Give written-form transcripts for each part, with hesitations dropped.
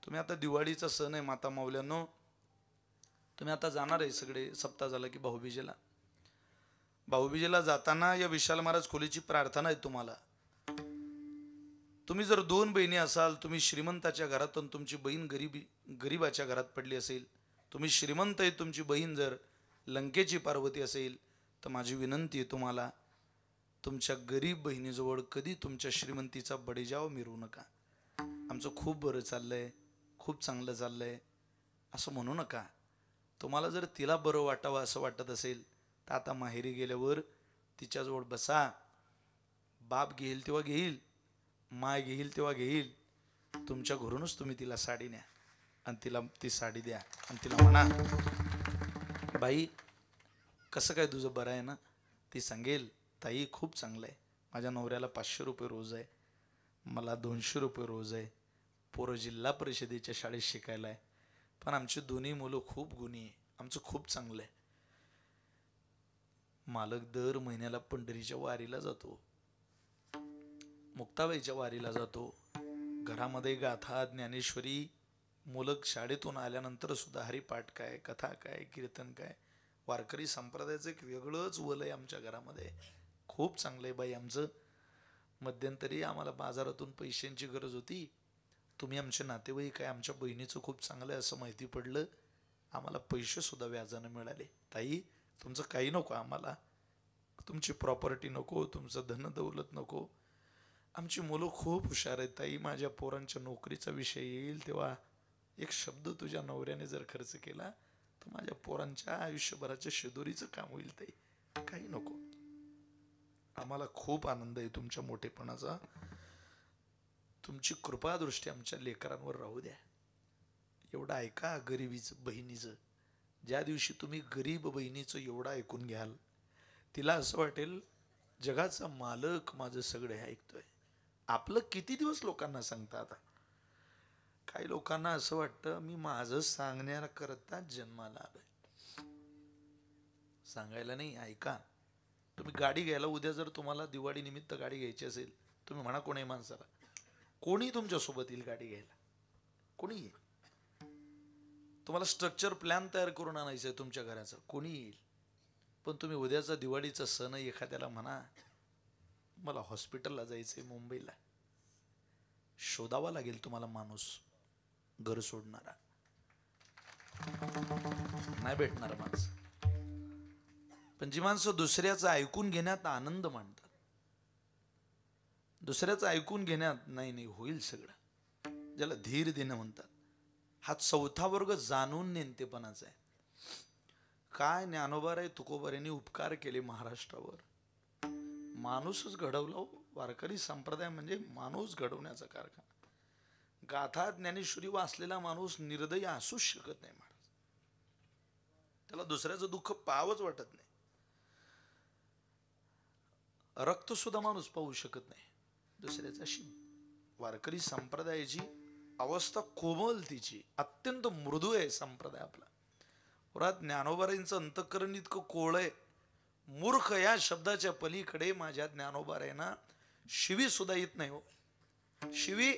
तुम्ही आता दिवाळीचा सण आहे माता माऊल्यांनो, तुम्ही आता जाणार आहे सगळे सप्ताह झाला की भाऊबीजेला. भाऊबीजेला जाताना या विशाल महाराज खोलीची प्रार्थना आहे तुम्हाला. तुम्ही जर दोन बहिणी असाल, तुम्ही श्रीमंताच्या घरातून तुमची बहीण गरीबाच्या घरात पडली असेल, तुम्ही श्रीमंत आहे तुमची बहीण जर लंकेची पार्वती असेल, तर माझी विनंती आहे तुम्हाला, तुमच्या गरीब बहिणीजवळ कधी तुमच्या श्रीमंतीचा बडेजाव मिरवू नका. आमचं खूप बरं चाललंय, खूप चांगलं चाललंय असं म्हणू नका. तुम्हाला जर तिला बरं वाटावं असं वाटत असेल तर आता माहेरी गेल्यावर तिच्याजवळ बसा. बाप घेईल तेव्हा घेईल, माय घेईल तेव्हा घेईल. तुमच्या घरूनच तुम्ही तिला साडी न्या आणि तिला ती साडी द्या आणि तिला म्हणा, बाई कसं काय तुझं बरं आहे ना. ती सांगेल, ताई खूप चांगलं आहे, माझ्या नवऱ्याला 500 रुपये रोज आहे, मला 200 रुपये रोज आहे, पोरं जिल्हा परिषदेच्या शाळेत शिकायला आहे, पण आमची दोन्ही मुलं खूप गुणी आहे, आमचं खूप चांगलं आहे. मालक दर महिन्याला पंढरीच्या वारीला जातो, मुक्ताबाईच्या वारीला जातो, घरामध्ये गाथा ज्ञानेश्वरी, मुलं शाळेतून आल्यानंतर सुद्धा हरिपाठ काय, कथा काय, कीर्तन काय, वारकरी संप्रदायाचं एक वेगळंच वल आहे आमच्या घरामध्ये. खूप चांगलं आहे बाई आमचं. मध्यंतरी आम्हाला बाजारातून पैशांची गरज होती, तुम्ही आमचे नातेवाईक आहे, आमच्या बहिणीचं खूप चांगलं आहे असं माहिती पडलं, आम्हाला पैसे सुद्धा व्याजानं मिळाले. ताई तुमचं काही नको आम्हाला, तुमची प्रॉपर्टी नको, तुमचं धन दौलत नको, आमची मुलं खूप हुशार आहेत ताई, माझ्या पोरांच्या नोकरीचा विषय येईल तेव्हा एक शब्द तुझ्या नवऱ्याने जर खर्च केला तर माझ्या पोरांच्या आयुष्यभराच्या शिदोरीचं काम होईल ताई, काही नको. आम्हाला खूप आनंद आहे तुमच्या मोठेपणाचा, तुमची कृपादृष्टी आमच्या लेकरांवर राहू द्या. एवढं ऐका गरिबीचं बहिणीचं. ज्या दिवशी तुम्ही गरीब बहिणीचं एवढं ऐकून घ्याल, तिला असं वाटेल जगाचा मालक माझं सगळे ऐकतोय. आपलं किती दिवस लोकांना सांगता. आता काही लोकांना असं वाटतं मी माझं सांगण्याकरता जन्माला आलोय, सांगायला नाही. ऐका, तुम्ही गाडी घ्यायला उद्या जर तुम्हाला दिवाळी निमित्त गाडी घ्यायची असेल, तुम्ही म्हणा कोणी माणसाला, कोणी तुमच्यासोबत येईल गाडी घ्यायला, कोणी येईल. तुम्हाला स्ट्रक्चर प्लॅन तयार करून आणायचं आहे तुमच्या घराचं, कोणी येईल. पण तुम्ही उद्याचा दिवाळीचा सण एखाद्याला म्हणा मला हॉस्पिटलला जायचंय मुंबईला, शोधावा लागेल तुम्हाला माणूस घर सोडणारा, नाही भेटणार माणसं. पण जी माणसं दुसऱ्याचं ऐकून घेण्यात आनंद मानतात, दुसऱ्याचं ऐकून घेण्यात नाही होईल सगळं, ज्याला धीर देणं म्हणतात, हा चौथा वर्ग जाणून नेणतेपणाचा आहे. काय ज्ञानोबाराय तुकोबारायांनी उपकार केले महाराष्ट्रावर, माणूसच घडवला. वारकरी संप्रदाय म्हणजे माणूस घडवण्याचा कारखाना. गाथा ज्ञानेश्वरी वाचलेला माणूस निर्दयी असूच शकत नाही महाराज, त्याला दुसऱ्याचं दुःख पाहावंच वाटत नाही. रक्त सुद्धा माणूस पाहू शकत नाही दुसऱ्याचा. अशी वारकरी संप्रदायाची अवस्था कोमलतेची, अत्यंत मृदू आहे संप्रदाय आपला. पुरात ज्ञानोबारायांचं अंतःकरण इतकं कोवळं आहे. मूर्ख या शब्दाच्या पलीकडे माझ्या ज्ञानोबारायांना शिवी सुद्धा येत नाही हो. शिवी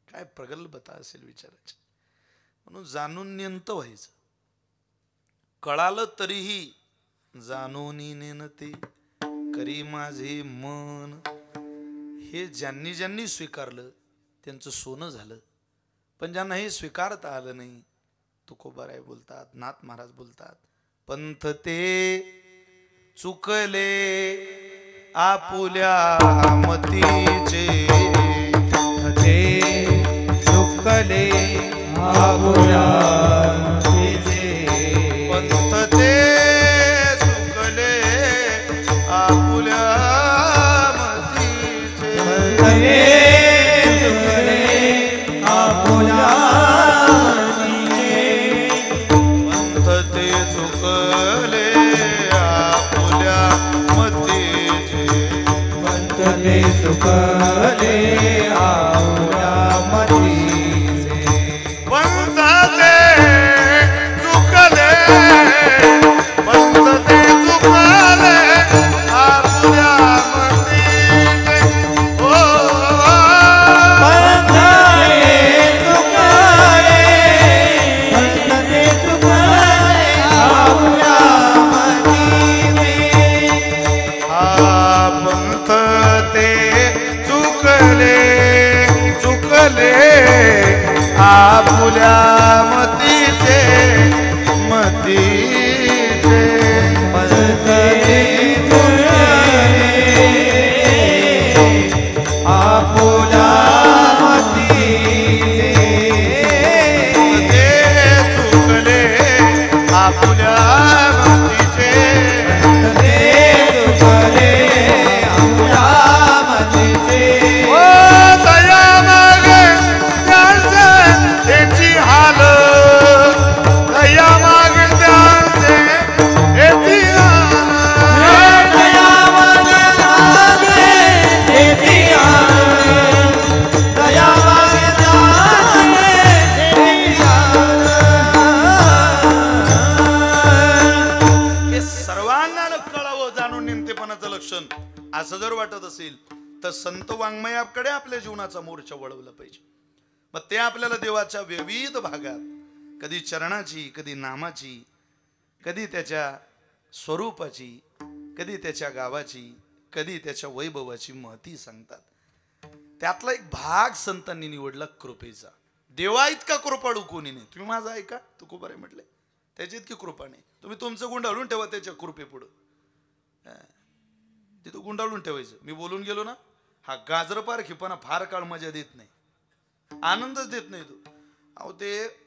काय प्रगल्भता असेल विचाराची. म्हणून जाणून नेणत व्हायचं. कळालं तरीही जाणून नेणते करी माझे मन. हे ज्यांनी ज्यांनी स्वीकारलं त्यांचं सोनं झालं. पण ज्यांना हे स्वीकारता आलं नाही, तुकोबाराय बोलतात, नाथ महाराज बोलतात, पंथ ते चुकले आपुल्या मतीचे, ते चुकले आपुल्या मतीचे, पंथ ते चुकले आपुल्या मतीचे, चुकले आपुल्या पंथ ते चुकले आपुल्या मतीचे, पंथ ते चुकले आपुल्या मतीचे, पंथ ते आपुल्या मतीचे मतीचे पंथले चुकले आपुल्या मतीचे ते चुकले आपुल्या मतीचे पंथले चुकले आपुल्या मतीचे ओ दया मागे त्यांचे त्याची हाल दया मागे त्यांचे त्याची हाल दया मागे देती आन दया मागे देती आन हे सर्वांना कळावं जाणून नेमतेपणाचं लक्षण असं जर वाटत असेल तर संत वाङ्मयाकडे आपल्या जीवनाचा मोर्चा वळवला पाहिजे. मग ते आपल्याला देवाच्या विविध भागात कधी चरणाची, कधी नामाची, कधी त्याच्या स्वरूपाची, कधी त्याच्या गावाची, कधी त्याच्या वैभवाची महती सांगतात. त्यातला एक भाग संतांनी निवडला कृपेचा. देवा इतका कृपाळू कोणी नाही. तुम्ही माझा ऐका, तुकोबारे म्हटले त्याची इतकी कृपा नाही. तुम्ही तुमचं गुंडाळून ठेवा त्याच्या कृपे पुढं. तिथं गुंडाळून ठेवायचं. मी बोलून गेलो ना, हा गाजरपार खिपाना फार काळ मजा देत नाही, आनंदच देत नाही तो. अहो ते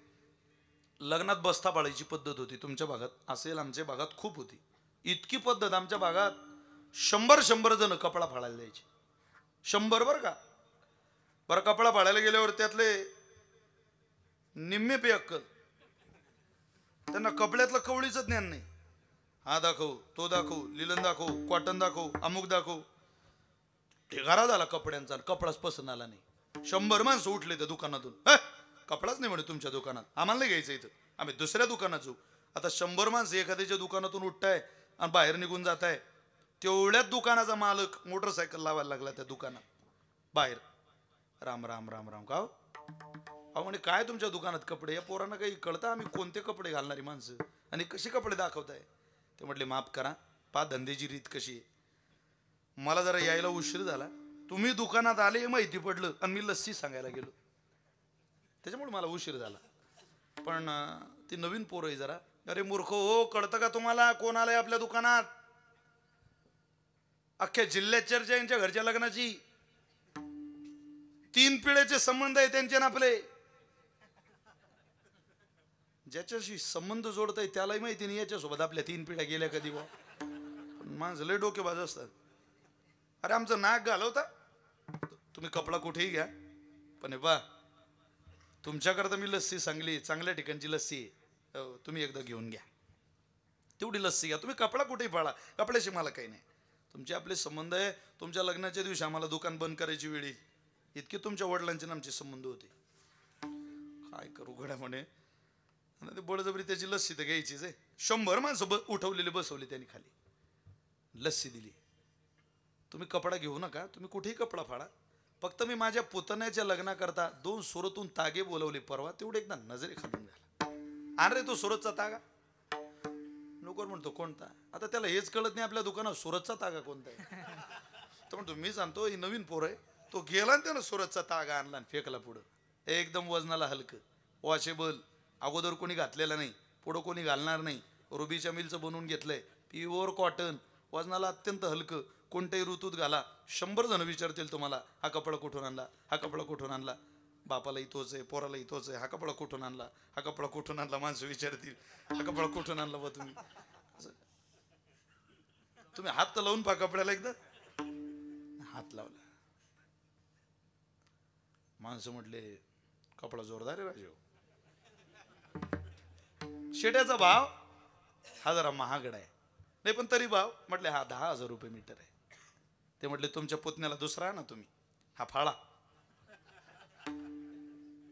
लग्नात बस्ता पाळायची पद्धत होती तुमच्या भागात असेल, आमच्या भागात खूप होती. इतकी पद्धत आमच्या भागात 100 जण कपडा फाळायला द्यायचे. 100 बरं का. बरं कपडा फाळायला गेल्यावर त्यातले निम्मे पे अक्कल, त्यांना कपड्यातलं कवळीचं ज्ञान नाही. हा दाखव, तो दाखव, लिलन दाखव, कॉटन दाखव, अमुक दाखव. ढिगारा झाला कपड्यांचा, कपडाच पसंत आला नाही. 100 माणसं उठले त्या दुकानातून. कपडाच नाही म्हणे तुमच्या दुकानात, आम्हाला नाही घ्यायचं इथं, आम्ही दुसऱ्या दुकानात जाऊ. आता 100 माणसं एखाद्याच्या दुकानातून उठताय आणि बाहेर निघून जात आहे. तेवढ्याच दुकानाचा मालक मोटरसायकल लावायला लागला त्या दुकानात बाहेर. राम राम राम राम. का अहो म्हणे काय तुमच्या दुकानात कपडे, या पोरांना काही कळतं आम्ही कोणते कपडे घालणारी माणसं आणि कसे कपडे दाखवताय. ते म्हटले माफ करा, पा धंद्याची रीत कशी आहे. मला जरा यायला उशीर झाला, तुम्ही दुकानात आले माहिती पडलं आणि मी लस्सी सांगायला गेलो, त्याच्यामुळे मला उशीर झाला. पण ती नवीन पोरं आहे जरा. अरे मूर्ख हो, कळतं का तुम्हाला कोण आलंय आपल्या दुकानात. अख्ख्या जिल्ह्यात चर्चा यांच्या घरच्या लग्नाची. 3 पिढ्याचे संबंध आहे त्यांचे ना आपले. ज्याच्याशी संबंध जोडताय त्यालाही माहिती नाही याच्यासोबत आपल्या 3 पिढ्या गेल्या कधी. माणसं लय डोकेबाज असतात. अरे आमचं नाक घालवता तुम्ही, कपडा कुठेही घ्या, पण बा तुमच्याकरता मी लस्सी चांगल्या ठिकाणची लस्सी आहे, तुम्ही एकदा घेऊन घ्या. तेवढी लस्सी घ्या. तुम्ही कपडा कुठेही फाळा, कपड्याशी मला काही नाही. तुमचे आपले संबंध आहे. तुमच्या लग्नाच्या दिवशी आम्हाला दुकान बंद करायची वेळी इतके तुमच्या वडिलांचे आमचे संबंध होते. काय करू घड्या म्हणे. ते बळजबरी त्याची लस्सी तर घ्यायचीच आहे. 100 माणसं उठवलेले बसवले त्यांनी खाली, लस्सी दिली. तुम्ही कपडा घेऊ नका, तुम्ही कुठेही कपडा फाडा, फक्त मी माझ्या पुतण्याच्या लग्नाकरता 2 सुरतून तागे बोलवले परवा, तेवढे एकदा नजरे खालून घाला. आण रे तो सुरतचा तागा. नोकर म्हणतो कोणता. आता त्याला हेच कळत नाही आपल्या दुकानात सुरतचा तागा कोणता आहे. तर म्हणतो मी सांगतो ही नवीन पोर आहे. तो गेला आणि त्यानं सुरतचा तागा आणला आणि फेकला पुढं. एकदम वजनाला हलकं, वॉशेबल, अगोदर कोणी घातलेला नाही, पुढं कोणी घालणार नाही. रुबीच्या मिलचं बनवून घेतलंय, प्युअर कॉटन, वजनाला अत्यंत हलकं, कोणत्याही ऋतूत घाला. 100 जण विचारतील तुम्हाला हा कपडा कुठून आणला, हा कपडा कुठून आणला. बापालाही तोच आहे, पोरालाही तोच आहे. हा कपडा कुठून आणला, हा कपडा कुठून आणला. माणसं विचारतील हा कपडा कुठून आणला बा तुम्ही. तुम्ही हात तर लावून पहा कपड्याला एकदा. हात लावला, माणसं म्हटले कपडा जोरदार आहे राजे. शेट्याचा भाव हा जरा महागडा आहे. नाही पण तरी भाव म्हटले हा 10,000 रुपये मीटर आहे. ते म्हटले तुमच्या पुतण्याला दुसरा ना तुम्ही, हा फाळा.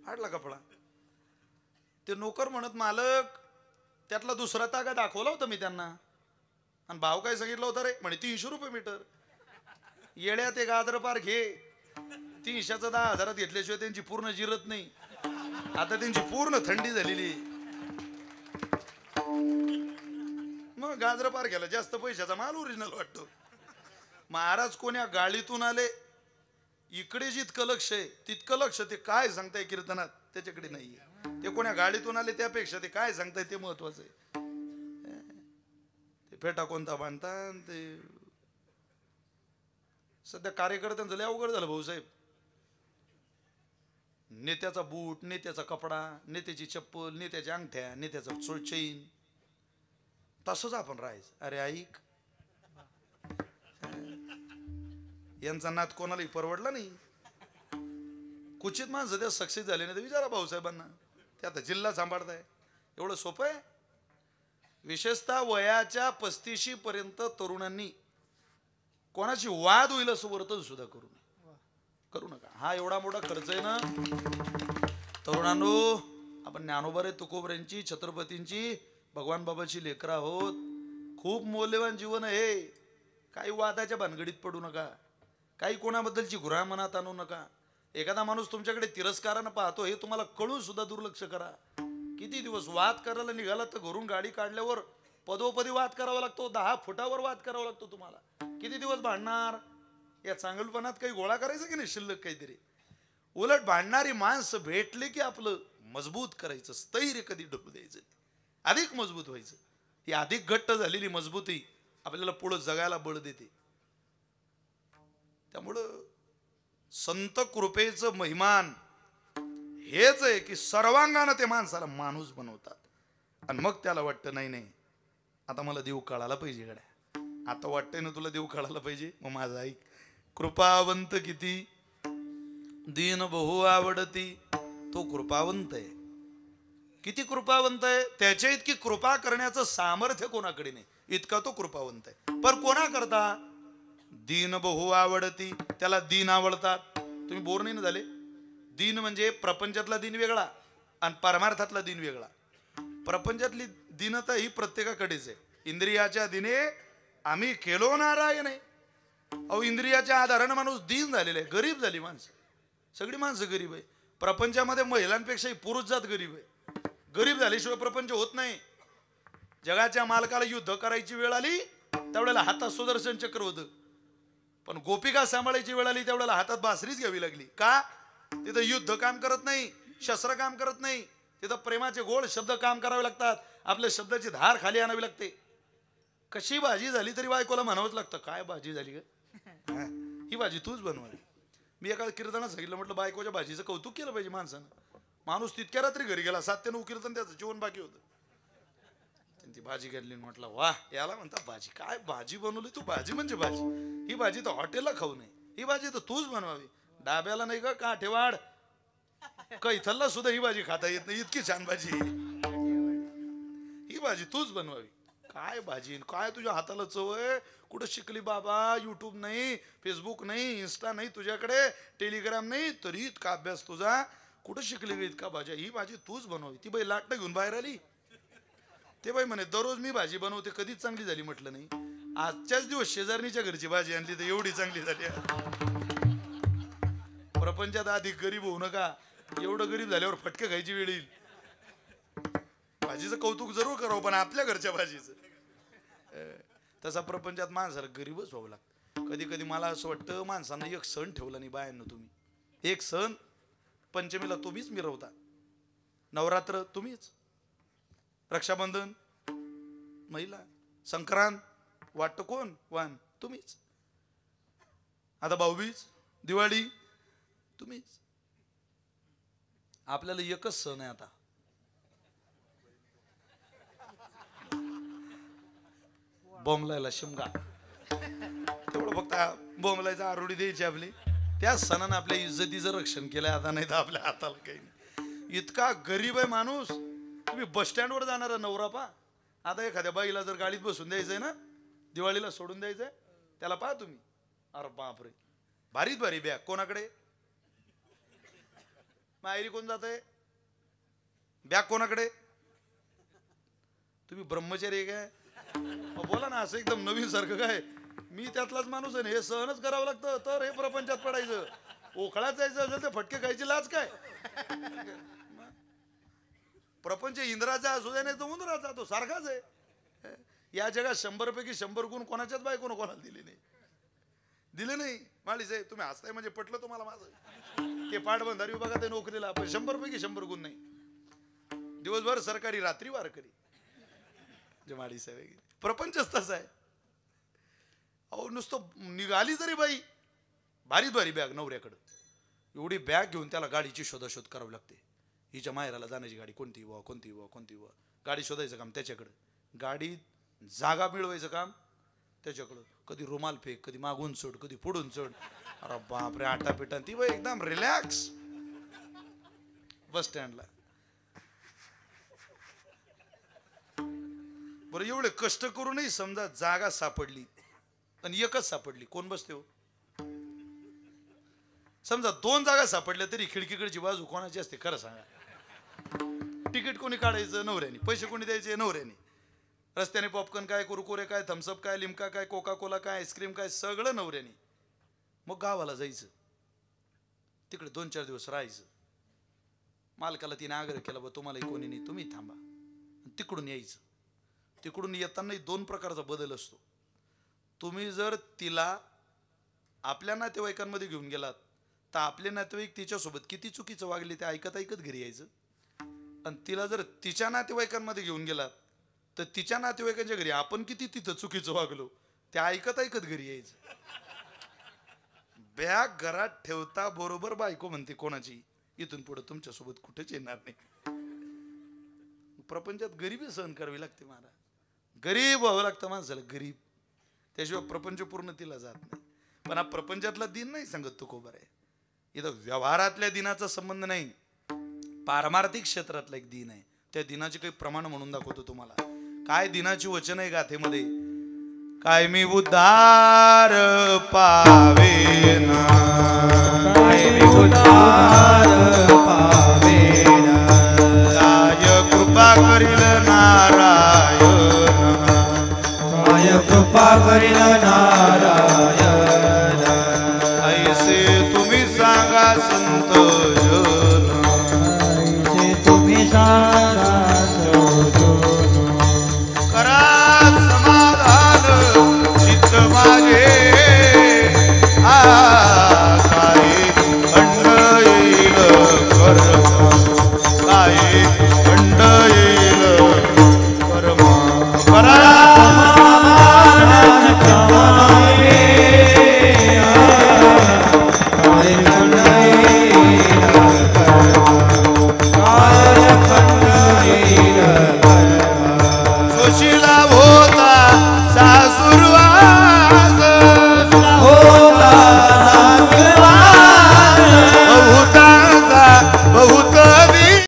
फाडला कपडा. ते नोकर म्हणत मालक त्यातला दुसरा तागा दाखवला होता मी त्यांना, आणि भाव काय सांगितलं होता रे म्हणे 300 रुपये मीटर. येड्या ते गाजर पार घे. 300चं 10,000 घेतल्याशिवाय त्यांची पूर्ण जिरत नाही. आता त्यांची पूर्ण थंडी झालेली. मग गाजर पार घ्यायला जास्त पैशाचा माल ओरिजिनल वाटतो. महाराज कोण्या गाडीतून आले, इकडे जितकं लक्ष आहे तितकं लक्ष ते काय सांगताय कीर्तनात त्याच्याकडे नाहीये. ते कोण्या गाडीतून आले त्यापेक्षा ते काय सांगताय ते महत्वाचं आहे. ते फेटा कोणता बांधता ते सध्या कार्यकर्त्यांचं लय अवघड झालं भाऊसाहेब. नेत्याचा बूट, नेत्याचा कपडा, नेत्याची चप्पल, नेत्याच्या अंगठ्या, नेत्याचा चैन, तसंच आपण राहायचं. अरे ऐक, यांचा नाद कोणालाही परवडला नाही. कुचित माणसं त्या सक्सेस झाले नाही तर विचारा भाऊसाहेबांना, ते आता जिल्हा सांभाळताय. एवढं सोपं आहे. विशेषतः वयाच्या 35 पर्यंत तरुणांनी कोणाची वाद होईल असं वर्तन सुद्धा करू नका. हा एवढा मोठा खर्च आहे ना तरुणांनो. आपण ज्ञानोबा तुकोबऱ्यांची, छत्रपतींची, भगवान बाबाची लेकरं आहोत. खूप मौल्यवान जीवन आहे. काही वादाच्या भानगडीत पडू नका. काही कोणाबद्दलची घुरा मनात आणू नका. एखादा माणूस तुमच्याकडे तिरस्कारानं पाहतो हे तुम्हाला कळून सुद्धा दुर्लक्ष करा. किती दिवस वाद करायला निघाला तर घरून गाडी काढल्यावर पदोपदी वाद करावा लागतो. 10 फुटावर वाद करावा लागतो तुम्हाला. किती दिवस भांडणार. या चांगलपणात काही गोळा करायचं की नाही शिल्लक काहीतरी. उलट भांडणारी माणसं भेटले की आपलं मजबूत करायचं. स्थैर्य कधी ढकलू द्यायचं, अधिक मजबूत व्हायचं. ही अधिक घट्ट झालेली मजबूती आपल्याला पुढं जगायला बळ देते. त्यामुळं संत कृपेचं महिमान हेच आहे की सर्वांगानं ते माणसाला माणूस बनवतात. आणि मग त्याला वाटतं नाही नाही आता मला देव कळायला पाहिजे गड्या. आता वाटतंय ना तुला देव कळायला पाहिजे. मग माझा ऐक. कृपावंत किती दीन बहु आवडती. तो कृपावंत आहे. किती कृपावंत आहे. त्याच्या इतकी कृपा करण्याचं सामर्थ्य कोणाकडे नाही. इतका तो कृपावंत आहे. पर कोणा करता दीन बहु आवडती. त्याला दीन आवडतात. तुम्ही बोर नाही ना झाले. दीन म्हणजे प्रपंचातला दिन वेगळा आणि परमार्थातला दिन वेगळा. प्रपंचातली दीनता ही प्रत्येकाकडेच आहे. इंद्रियाच्या दिने आम्ही केलो नारायण आहे. अहो इंद्रियाच्या आधारानं माणूस दीन झालेला आहे. गरीब झाली माणसं. सगळी माणसं गरीब आहे. प्रपंचामध्ये महिलांपेक्षाही पुरुष जात गरीब आहे. गरीब झाल्याशिवाय प्रपंच होत नाही. जगाच्या मालकाला युद्ध करायची वेळ आली त्यावेळेला हातात सुदर्शन चक्र होतं. पण गोपिका सांभाळायची वेळ आली त्यावेळेला हातात बासरीच घ्यावी लागली. का. तिथं युद्ध काम करत नाही, शस्त्र काम करत नाही. तिथं प्रेमाचे गोड शब्द काम करावे लागतात. आपल्या शब्दाची धार खाली आणावी लागते. कशी भाजी झाली तरी बायकोला म्हणावंच लागतं काय भाजी झाली ग, ही भाजी तूच बनवावी. मी एका कीर्तनात सांगितलं, म्हटलं बायकोच्या भाजीचं कौतुक केलं पाहिजे माणसानं. माणूस तितक्या रात्री घरी गेला 7 ते 9 कीर्तन त्याचं जेवण बाकी होतं. ती भाजी घेतली म्हटलं वा याला म्हणता भाजी. काय भाजी बनवली तू. भाजी म्हणजे भाजी. ही भाजी तर हॉटेलला खाऊ नये. ही भाजी तर तूच बनवावी. डाब्याला नाही का काठेवाड कैथलला सुद्धा ही भाजी खाता येत नाही. इतकी छान भाजी. ही भाजी तूच बनवावी. काय भाजी काय तुझ्या हाताला चव आहे. कुठं शिकली बाबा. युट्यूब नाही, फेसबुक नाही, इन्स्टा नाही तुझ्याकडे, टेलिग्राम नाही, तरी इतका अभ्यास तुझा. कुठं शिकली इतका भाज्या. ही भाजी तूच बनवावी. ती बाई लाटणं घेऊन बाहेर आली. ते बाई म्हणे दररोज मी भाजी बनवते कधीच चांगली झाली. म्हटलं नाही, आजच्याच दिवस शेजारणीच्या घरची भाजी आणली तर एवढी चांगली झाली. प्रपंचात अधिक गरीब होऊ नका. एवढं गरीब झाल्यावर फटके खायची वेळ येईल. भाजीचं कौतुक जरूर करावं पण आपल्या घरच्या भाजीचं. तसा प्रपंचात माणसाला गरीबच व्हावं लागतं. कधी कधी मला असं वाटतं माणसानं एक सण ठेवला नाही बायांना. तुम्ही एक सण पंचमीला तुम्हीच मिरवता, नवरात्र तुम्हीच, रक्षाबंधन महिला, संक्रांत वाटतं कोण वाण तुम्हीच, आता भाऊबीज, दिवाळी तुम्हीच. आपल्याला एकच सण आहे आता. बॉम्बलायला शिमगा. तेवढं फक्त बॉम्बलायचा आरोडी द्यायची आपली. त्या सणानं आपल्या इज्जतीचं रक्षण केलंय. आता नाही तर आपल्या हाताला काही नाही. इतका गरीब आहे माणूस. तुम्ही बस स्टँडवर जाणारा नवरा पा. आता एखाद्या बाईला जर गाडीत बसून द्यायचंय ना, दिवाळीला सोडून द्यायचंय, त्याला पहा तुम्ही. अरे बापरे भारीच भारी बॅग. कोणाकडे माहेरी कोण जात आहे. बॅग कोणाकडे. तुम्ही ब्रह्मचारी काय. बोला ना असं एकदम नवीन सारखं काय. मी त्यातलाच माणूस आहे. हे सहनच करावं लागतं तर हे प्रपंचात पडायचं. ओखळात जायचं असेल तर फटके खायची लाज काय. प्रपंच इंद्राचा असू दे नाही तो उंदराचा, तो सारखाच आहे. या जगात 100 पैकी 100 गुण कोणाच्याच बायकोनं कोणाला दिले नाही. दिलं नाही. माळी साहेब तुम्ही हसताय म्हणजे पटलं तुम्हाला माझं. ते पाटबंधारी विभागात नोकरीला आपण 100 पैकी 100 गुण नाही. दिवसभर सरकारी, रात्री वारकरी. जे माळी साहेब प्रपंचच तसा आहे. अहो नुसतं निघाली तरी बाई भारी भारी बॅग नवऱ्याकडं, एवढी बॅग घेऊन त्याला गाडीची शोधाशोध करावी लागते. हिच्या माहेराला जाण्याची गाडी कोणती व कोणती व कोणती व, गाडी शोधायचं काम त्याच्याकडं, गाडी जागा मिळवायचं काम त्याच्याकडं. कधी रुमाल फेक, कधी मागून चढ, कधी पुढून चढ. अरे बापरे, आटापिटा. ती बाई एकदम रिलॅक्स बस स्टँडला. बरं एवढे कष्ट करूनही समजा जागा सापडली आणि एकच सापडली, कोण बसते हो? समजा 2 जागा सापडल्या तरी खिडकीकडची बाजू कोणाची असते खरं सांगा? तिकीट कोणी काढायचं? नवऱ्याने. पैसे कोणी द्यायचे? नवऱ्याने. रस्त्याने पॉपकॉर्न काय, कुरकुरे काय, थम्सअप काय, लिमका काय, कोका कोला काय, आईस्क्रीम काय, सगळं नवऱ्याने. मग गावाला जायचं, तिकडे 2-4 दिवस राहायचं. मालकाला तिने आग्रह केला, बा तुम्हाला कोणी नाही, तुम्ही थांबा. तिकडून यायचं. तिकडून येताना 2 प्रकारचा बदल असतो. तुम्ही जर तिला आपल्या नातेवाईकांमध्ये घेऊन गेलात तर आपले नातेवाईक तिच्यासोबत किती चुकीचं वागले ते ऐकत ऐकत घरी यायचं. आणि तिला जर तिच्या नातेवाईकांमध्ये घेऊन गेलात तर तिच्या नातेवाईकांच्या घरी आपण किती तिथं चुकीचं वागलो ते ऐकत ऐकत घरी यायचं. बॅग घरात ठेवता बरोबर बायको म्हणते कोणाची, इथून पुढे तुमच्यासोबत कुठेच येणार नाही. प्रपंचात गरीबी सहन करावी लागते महाराज. गरीब व्हावं लागतं माणसाला, गरीब. त्याशिवाय प्रपंच पूर्ण तिला जात नाही. पण हा प्रपंचातला दिन नाही सांगत तो कोबर आहे. इथं व्यवहारातल्या दिनाचा संबंध नाही, पारमार्थिक क्षेत्रातला एक दिन आहे. त्या दिनाचे काही प्रमाण म्हणून दाखवतो तुम्हाला. काय दिनाची वचन आहे गाथेमध्ये? काय मी उद्धार पावेना, काय मी उद्धार